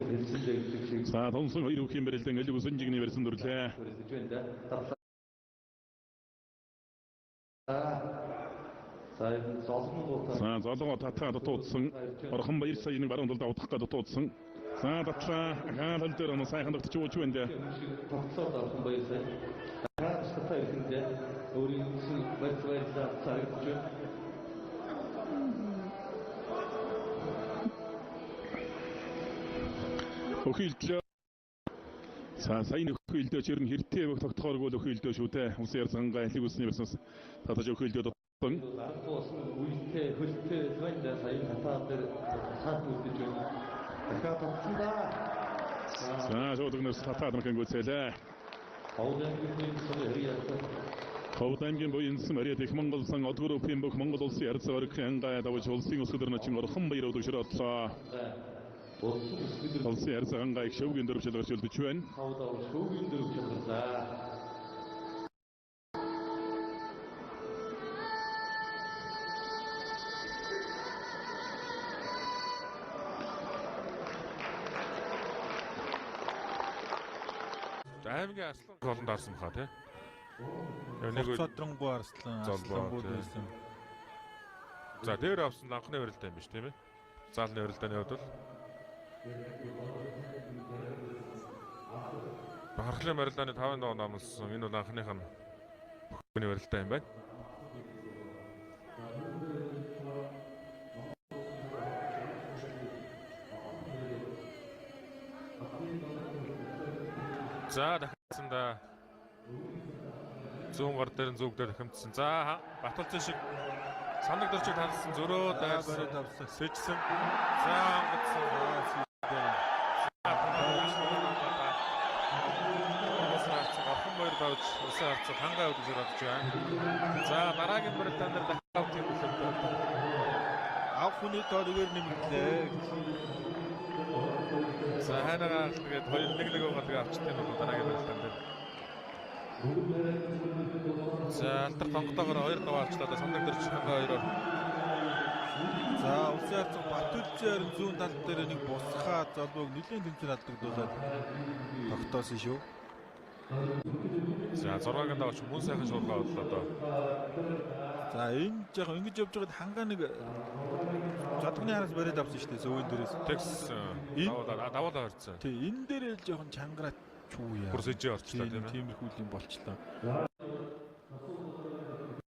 За тонсон хоёр үхийн барилдан алиг усан жигний барьсан дүрлээ. За золго татаад туудсан. Орхон баяр саяны баруун талд авдах гээд туудсан. За татлаа хаалт дээр нь сайхан дагтч ууч байна. тоглоод орхон баяр сая. Хаачлаа ихэндээ өөрийн баярлалаа цаагч. Өхилдлөө. За сайн өхилдөө чирэн хэртэй өг тогтохооргүй л өхилдөө шүү дээ. Улсын ярцангаа алиг усны барьснаас татаж өхилдөө дотсон. Үйлтэй хөлтэй байна сая хатаа дээр цаад үлдэж байна. Дахиад татсандаа. За жодогнос татаад мхэн гүцэлээ. Ховдаймгийн буянсан Мариад их Монгол сан одгор өвхийн бүх Монгол улсын ярцаг орхин ангай давж улсын өсгөр начин орхон баяр өдөгшрөдлөө. Улсын ярцаг ангай шөвгийн дөрвшил гарчулдж байна. Шөвгийн дөрвшил гарлаа. Аймгийн Арслан голонд арсан баха тий. Нэг Цодрангуй Арслангуй байсан. За дээр авсан анхны барилдаа юм биш тийм ээ. Заалны барилдааны хувьд бол Бахархлын барилдааны 5 ноо намлсан. Энэ бол анхных нь бүхний барилдаа юм байна. За дахиадсанда зүүн гар дээр зүг дээр дахимдсан. За Батулцын шиг санаг дөрчиг хандсан зөрөө дайрсан сэжсэн. За онгоцсон. Орхон баяр давж усан харцаг хангай удаж орж байна. За дараагийн барилдаан дээр дахиад тийм үлээ. Авах хүний тоороор нэмэгдлээ. За ханаа тэгээд 2-1 гоолыг авчтай бол дараагийн барилдаан дээр. За алтар тонготоогоор 2 гол авчлаа. Сандаг дөрчиг хангай 2-оор. За улсын харцаг Батүлжээр зүүн тал дээр нэг бусхаа золбог нэлээд тэмцэл алдагдуулаад тогтоосон шүү. За 6-гийн даваач мөн сайхан шуурга бодлоо доо. За энэ яг ингэж явж байгаад хангаа нэг задганы хараас бариад авсан шүү дээ зүүн дээрээс. Текс давуулаа орцсон. Тий энэ дээр л жоохон чангараад чүү яа. Бүрсэж орчлоо тийм ээ. Тиймэрхүү юм болчлоо.